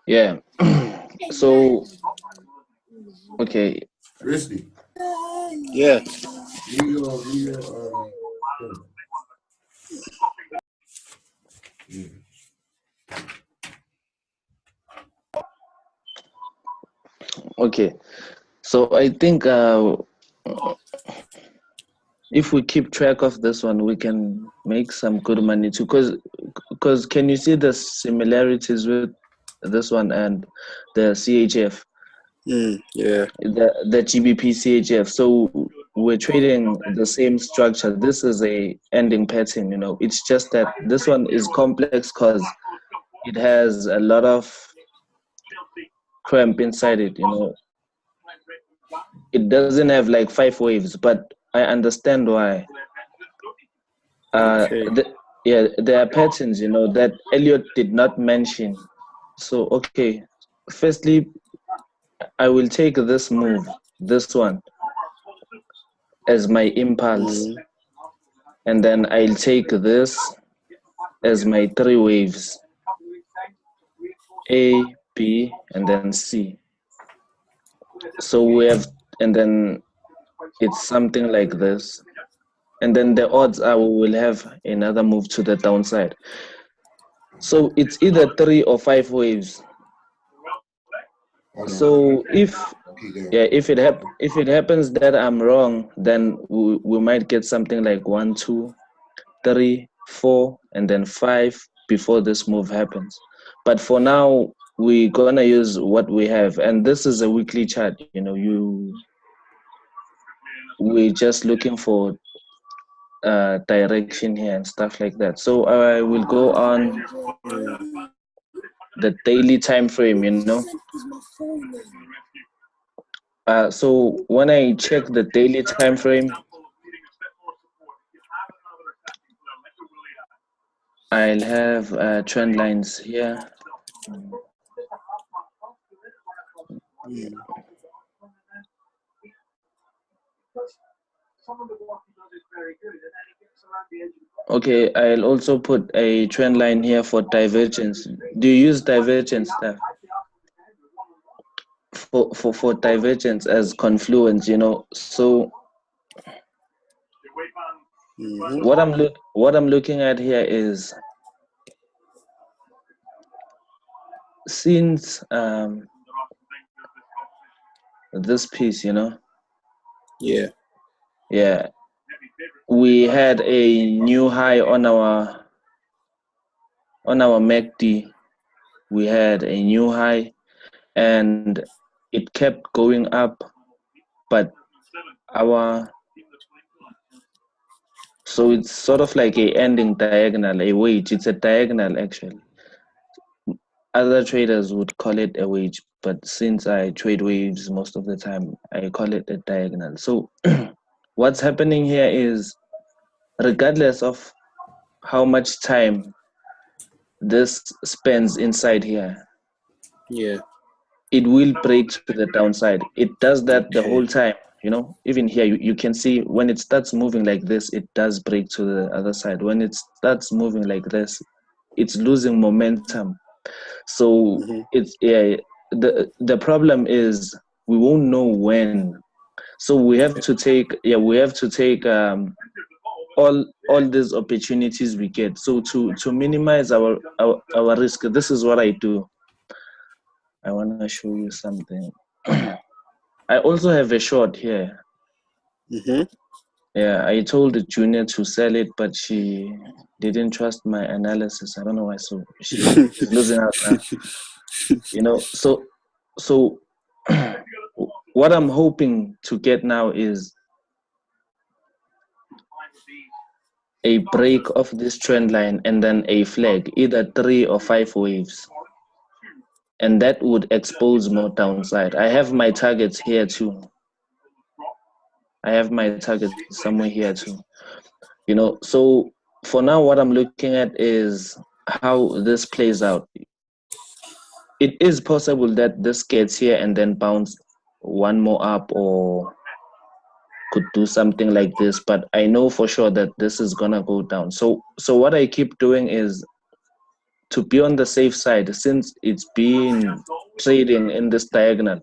Yeah. So, okay. Risky. Yeah. Okay. So I think if we keep track of this one, we can make some good money too. Because can you see the similarities with this one and the CHF? Yeah. The GBPCHF. So we're trading the same structure. This is a ending pattern, you know. It's just that this one is complex because it has a lot of cramp inside it, you know. It doesn't have like 5 waves, but I understand why. Okay. Yeah, there are patterns, you know, that Elliot did not mention. So okay, firstly, I will take this move, this one, as my impulse, and then I'll take this as my 3 waves, A, B, and then C. So we have, and then it's something like this, and then the odds are we will have another move to the downside. So it's either 3 or 5 waves. So if it happens that I'm wrong, then we might get something like 1, 2, 3, 4, and then 5 before this move happens. But for now, we're gonna use what we have, and this is a weekly chart. You know, we're just looking for direction here and stuff like that. So I will go on the daily time frame. You know. So when I check the daily time frame, I'll have trend lines here. Okay, I'll also put a trend line here for divergence. Do you use divergence stuff? For divergence as confluence, you know. So what I'm looking at here is, since this piece, you know. Yeah. We had a new high on our MACD. We had a new high, and it kept going up, but so it's sort of like a ending diagonal, a wedge. It's a diagonal actually. Other traders would call it a wedge, but since I trade waves most of the time, I call it a diagonal. So what's happening here is, regardless of how much time this spends inside here, it will break to the downside. It does that the whole time, you know. Even here, you can see when it starts moving like this, it does break to the other side. When it starts moving like this, it's losing momentum. So it's the problem is we won't know when. So we have to take all these opportunities we get. So to minimize our risk, this is what I do. I want to show you something. I also have a short here. Yeah, I told the junior to sell it, but she didn't trust my analysis. I don't know why. So she's losing out now. You know, so what I'm hoping to get now is a break of this trend line and then a flag, either 3 or 5 waves. And that would expose more downside. I have my targets here too. I have my targets somewhere here too. You know, so for now, what I'm looking at is how this plays out. It is possible that this gets here and then bounce one more up, or could do something like this, but I know for sure that this is gonna go down. So what I keep doing is to be on the safe side, since it's been trading in this diagonal,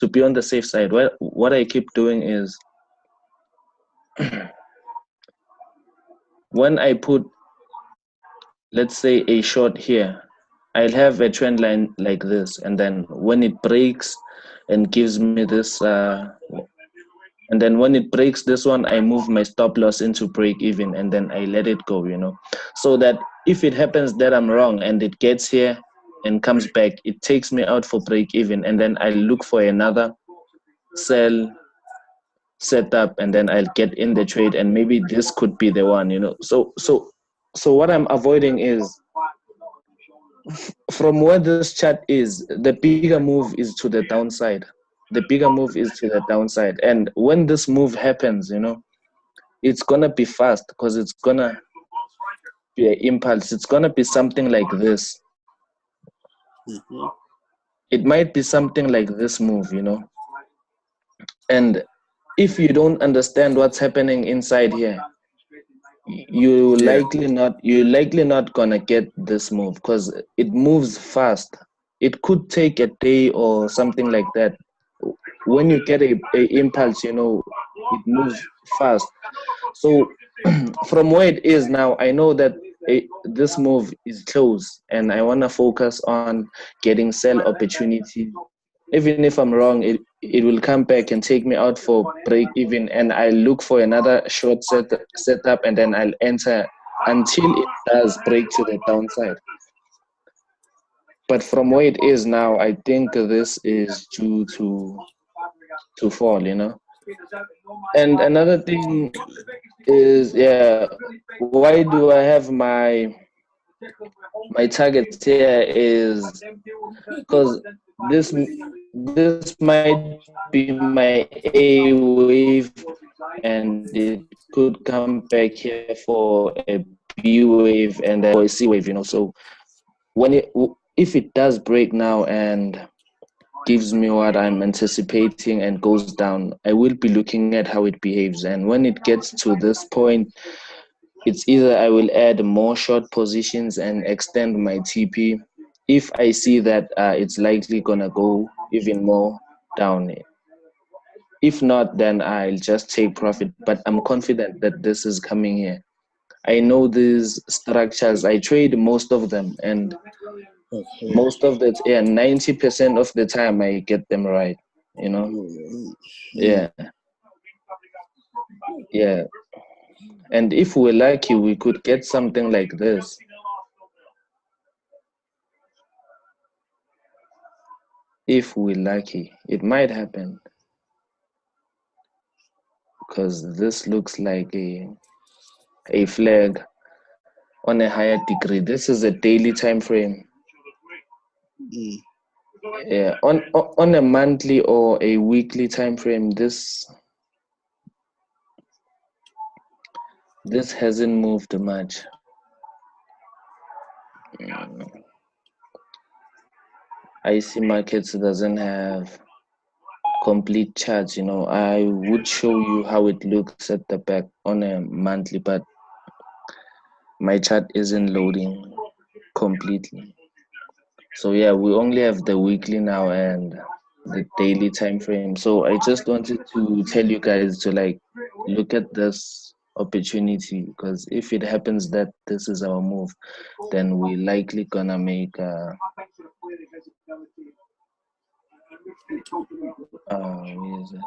to be on the safe side, what I keep doing is when I put, let's say, a short here, I'll have a trend line like this, and then when it breaks and gives me this, and then when it breaks this one, I move my stop loss into break even, and then I let it go, you know, so that if it happens that I'm wrong and it gets here and comes back, it takes me out for break even, and then I look for another sell setup, and then I'll get in the trade, and maybe this could be the one, you know. So what I'm avoiding is, from where this chart is, the bigger move is to the downside. The bigger move is to the downside, and when this move happens, you know, it's gonna be fast, because it's gonna be an impulse. It's gonna be something like this. It might be something like this move, you know. And if you don't understand what's happening inside here, you're likely not gonna get this move, because it moves fast. It could take a day or something like that. When you get a impulse, you know, it moves fast. So from where it is now, I know that this move is close, and I want to focus on getting sell opportunity. Even if I'm wrong, it will come back and take me out for break even, and I look for another short setup, and then I'll enter until it does break to the downside. But from where it is now, I think this is due to fall, you know. And another thing is, why do I have my targets here is because this might be my A wave, and it could come back here for a B wave and then for a C wave, you know. So if it does break now and gives me what I'm anticipating and goes down, I will be looking at how it behaves. And when it gets to this point, it's either I will add more short positions and extend my TP if I see that it's likely gonna go even more down. If not, then I'll just take profit. But I'm confident that this is coming here. I know these structures. I trade most of them, and most of the 90% of the time I get them right, you know. Yeah. And if we're lucky, we could get something like this. If we're lucky, it might happen, because this looks like a flag on a higher degree. This is a daily time frame. Yeah, on a monthly or a weekly time frame, this hasn't moved much. I see markets doesn't have complete charts, you know. I would show you how it looks at the back on a monthly, but my chart isn't loading completely. So yeah, we only have the weekly now and the daily time frame. So I just wanted to tell you guys to like look at this opportunity, because if it happens that this is our move, then we're likely gonna make where is it?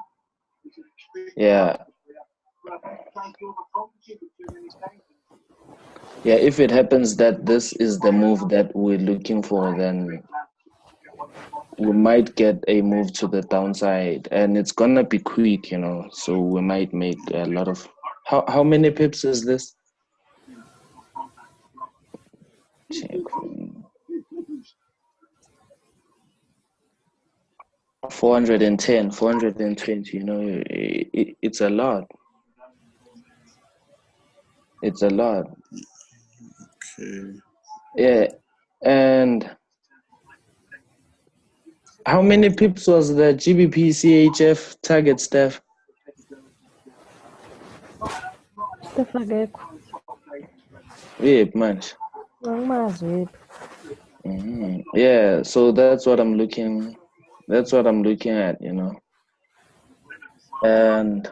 Yeah, if it happens that this is the move that we're looking for, then we might get a move to the downside, and it's gonna be quick, you know. So we might make a lot of how many pips is this? Check. 410, 420, you know. It's a lot. It's a lot. Yeah. And how many pips was the GBPCHF target, Steph? Steph akekho. Yep, man. Angimazi wephi. Yeah, so that's what I'm looking. That's what I'm looking at, you know. And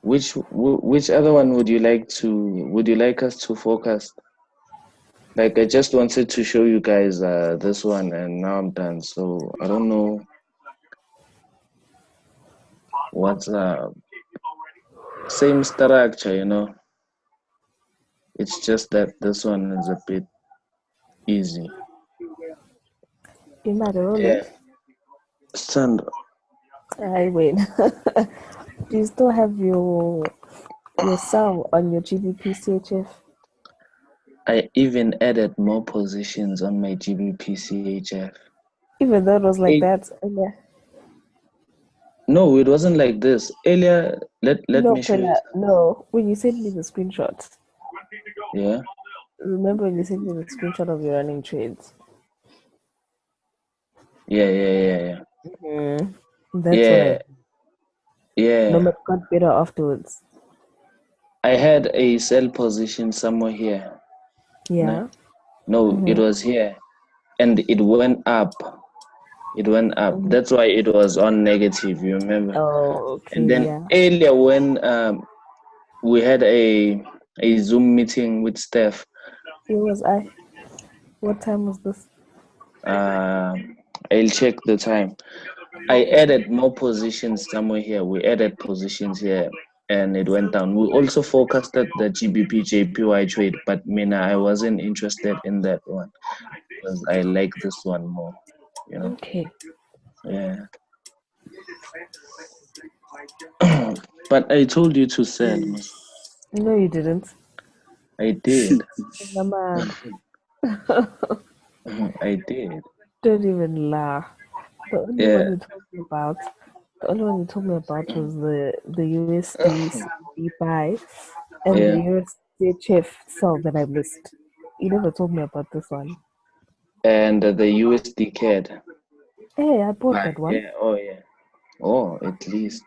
which other one would you like us to focus? Like, I just wanted to show you guys this one, and now I'm done. So I don't know what's same structure, you know. It's just that this one is a bit easy. You might roll Yeah. it. Sandra. I wait. Do you still have your sell on your GBPCHF? I even added more positions on my GBPCHF. Even though it was like that earlier. No, it wasn't like this. Earlier, let No, me show you. no. When you sent me the screenshot. Yeah. Remember when you sent me the screenshot of your running trades? Yeah. That's what I. Yeah. No, it got better afterwards. I had a sell position somewhere here. Yeah. No, it was here, and it went up. It went up. That's why it was on negative. You remember? Oh, okay. And then Yeah. earlier when we had a Zoom meeting with Steph. Where was I? What time was this? I'll check the time. I added more positions somewhere here. We added positions here, and it went down. We also forecasted the GBP JPY trade, but Mina, I wasn't interested in that one because I like this one more. You know. Okay. Yeah. But I told you to sell. No, you didn't. I did. Mama, I did. don't even laugh. The only Yeah. one you told me about, was the USD CB buy and the USD sell that I missed. You never told me about this one. And the USD CAD. Hey, I bought that one. Yeah. Oh yeah. Oh, at least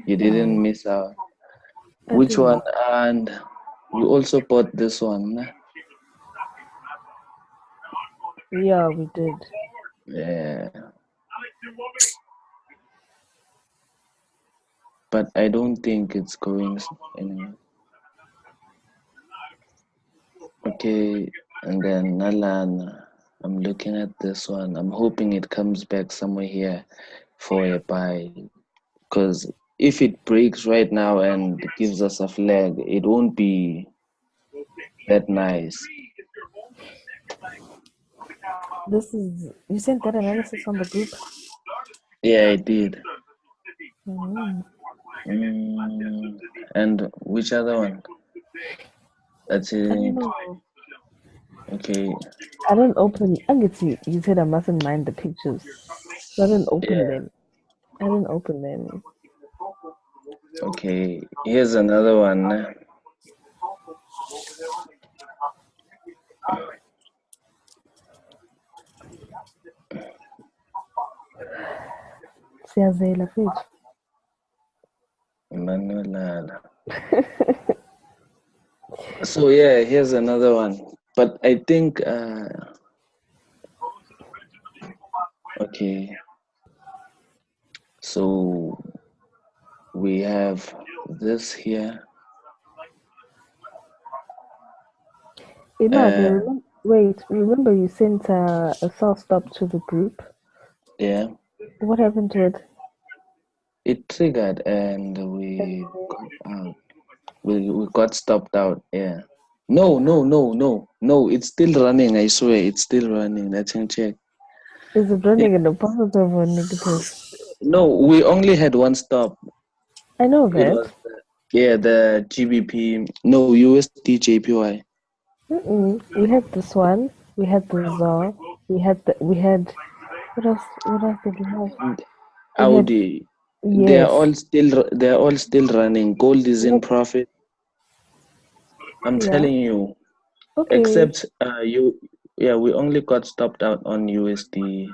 you didn't miss out. I Which didn't. one? And you also bought this one. Yeah, we did. Yeah. But I don't think it's going anywhere. Okay, and then Nalan, I'm looking at this one. I'm hoping it comes back somewhere here for a buy. Because if it breaks right now and gives us a flag, it won't be that nice. You sent that analysis on the group? Yeah, I did. Mm. And which other one? That's it. I don't know. Okay. I don't open. I get you said I mustn't mind the pictures. So I didn't open them. Okay. Here's another one. Siyazela futhi. Manuel. So yeah, here's another one. But I think okay. So we have this here. Remember you sent a sell stop to the group? Yeah. What happened to it? It triggered and we got out. We got stopped out. Yeah. No. It's still running. I swear, it's still running. Let's check. Is it running in a positive or negative? No, we only had one stop. I know It that. was the GBP. No, USD JPY. We had this one. We had the ZAR. We had what else? What else did we have? Audi. Yes. They're all still running. Gold is in profit. I'm telling you. Okay. Except we only got stopped out on USD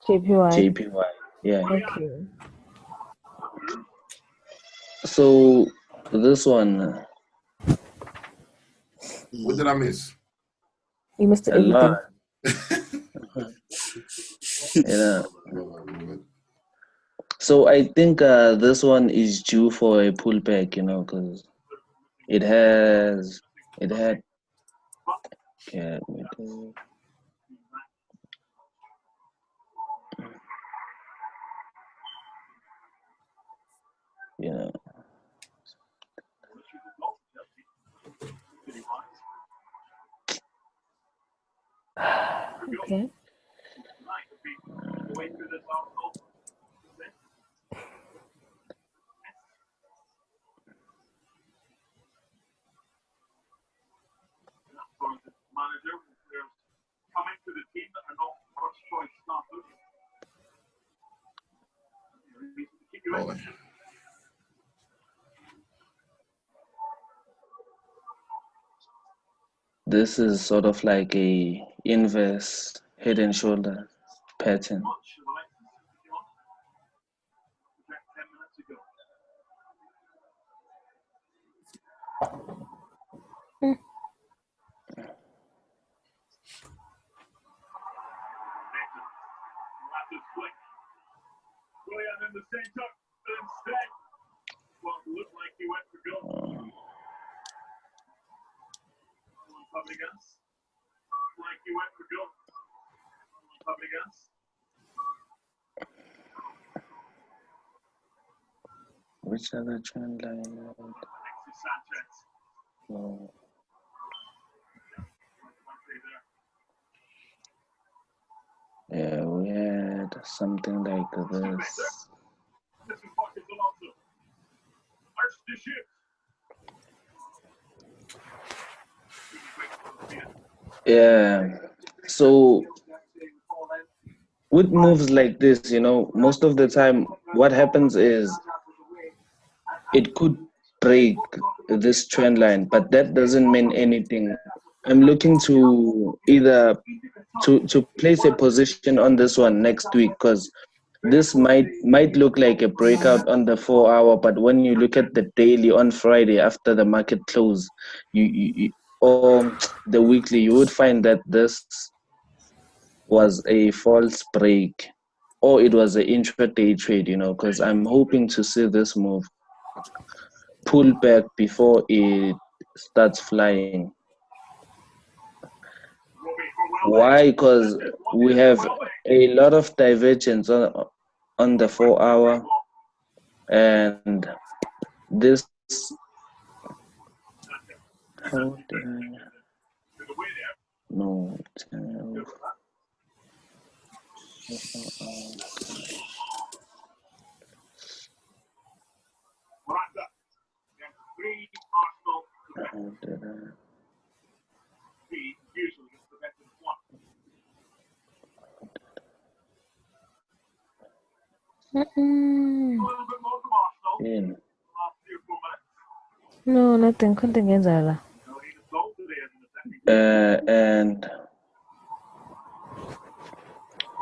JPY. Yeah. Okay. So this one. What did I miss? You missed A everything. lot. You know. So I think this one is due for a pullback, you know, because it had, yeah, you know. Okay. Oh, This is sort of like a inverse head and shoulder pattern. Which other trend line? No. Yeah, we had something like this. Yeah. So with moves like this, you know, most of the time what happens is it could break this trend line, but that doesn't mean anything. I'm looking to either to place a position on this one next week, because this might look like a breakout on the 4-hour, but when you look at the daily on Friday after the market close, you or the weekly, you would find that this was a false break, or it was an intraday trade, you know, because I'm hoping to see this move pull back before it starts flying. Why? Because we have a lot of divergence on the 4-hour, and this, how did I, no, 10, how did I, in. No, nothing. Continue, Zala. And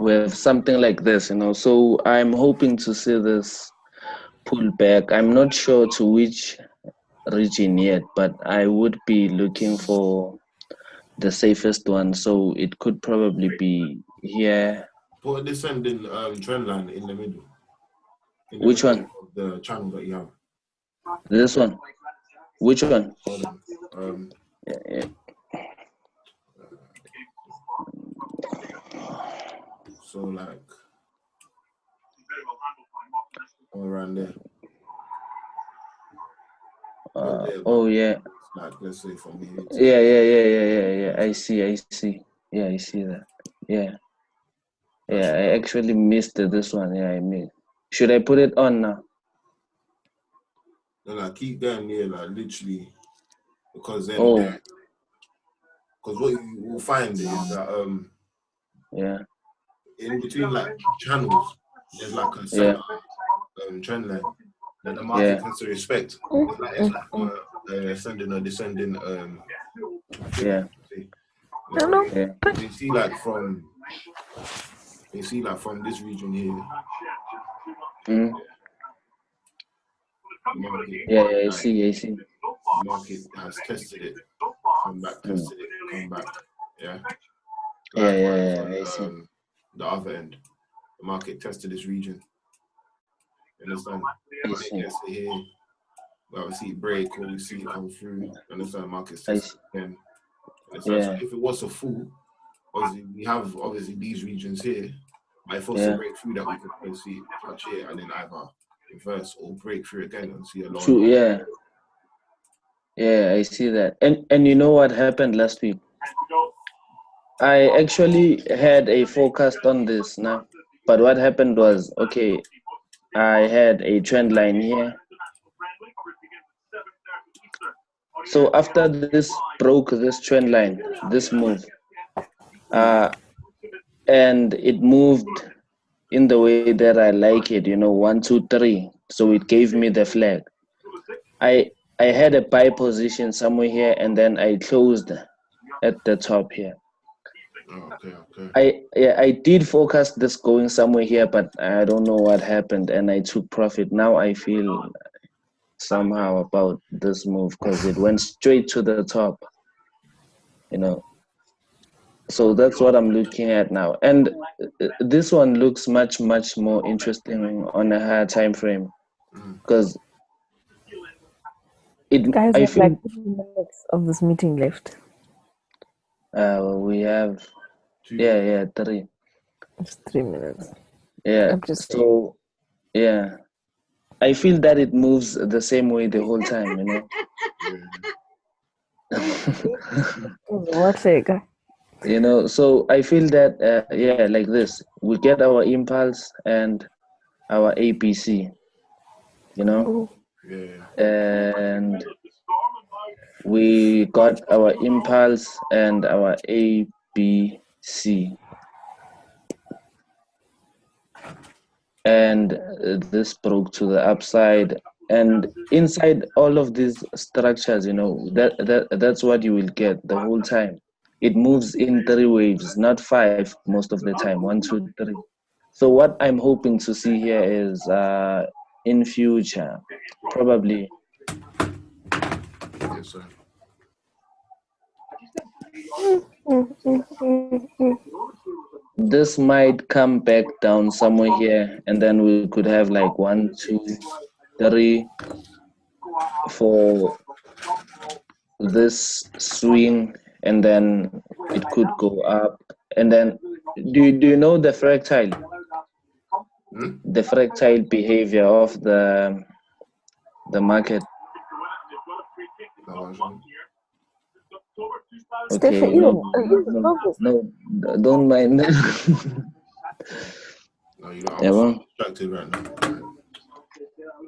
we have something like this, you know. So I'm hoping to see this pull back. I'm not sure to which region yet, but I would be looking for the safest one. So it could probably be here. Put a descending trend line in the middle. Which one? Of the channel that you have. This one. Which one? Yeah. So like around there. Oh yeah. Like let's say from here. Yeah. I see. Yeah, I see that. Yeah. Yeah, I actually missed this one. Yeah, I missed. Should I put it on now? No, like keep going there, like literally, because then, because what you will find is that yeah, in between like channels, there's like a center trend line that the market has to respect. It's like ascending or descending. Yeah. You see like from this region here. Market, I see. Market has tested it, come back, tested it, come back. Yeah. I see. The other end. the market tested this region. You understand? When it gets to here, we see it break or we see it come through. You understand? The market's tested again. So if it was a fall, obviously we have these regions here. But if it was a breakthrough that we could probably see touch here and then either reverse or break through again and see a lower. True, yeah, I see that. And you know what happened last week? I actually had a forecast on this now, but what happened was, okay, I had a trend line here. So after this broke this trend line, this move, and it moved in the way that I like it, 1, 2, 3. So it gave me the flag. I had a buy position somewhere here, and then I closed at the top here. Okay. I did forecast this going somewhere here, but I don't know what happened, and I took profit. Now I feel somehow about this move because it went straight to the top, So that's what I'm looking at now, and this one looks much more interesting on a higher time frame because Guys, I have feel like 2 minutes of this meeting left. we have 3. It's 3 minutes. Yeah. I'm just so yeah, I feel that it moves the same way the whole time, What figure? So I feel that like this, we get our impulse and our APC, and we got our impulse and our ABC, and this broke to the upside, and inside all of these structures, that's what you will get the whole time. It moves in 3 waves, not 5 most of the time, 1, 2, 3. So what I'm hoping to see here is in future, probably. Yes, sir. This might come back down somewhere here, and then we could have like 1, 2, 3 for this swing, and then it could go up. And then, do you know the fractile? The fractile behavior of the market. Okay, no, don't mind. No, I'm so distracted right now.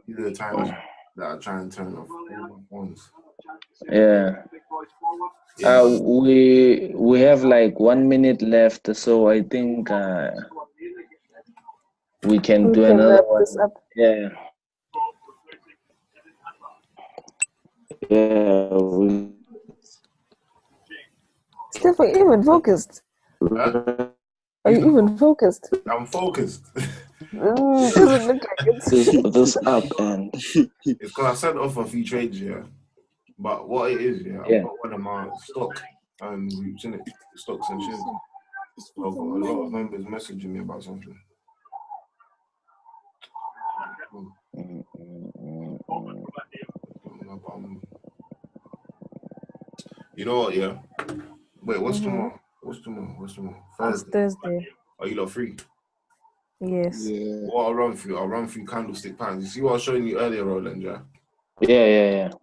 These are the times that I try and turn off all my phones. Yeah. We have like 1 minute left, so I think we can do another one. Yeah. Yeah. Steph, are you even focused? Huh? Are you even focused? I'm focused. Doesn't look like it. This up and it's because I sent off a few trades, but what it is, I've got one of my stock groups in it, stocks and shares. So I've got a lot of members messaging me about something. You know what? Yeah. Wait, what's tomorrow? What's tomorrow? It's Thursday. Are you lot free? Yes. Yeah. Well, I'll run through candlestick patterns. You see what I was showing you earlier, Roland? Yeah.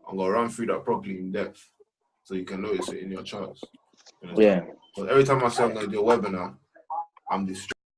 I'm gonna run through that properly in depth, so you can notice it in your charts. Yeah. Because every time I say I'm gonna do a webinar, I'm distracted.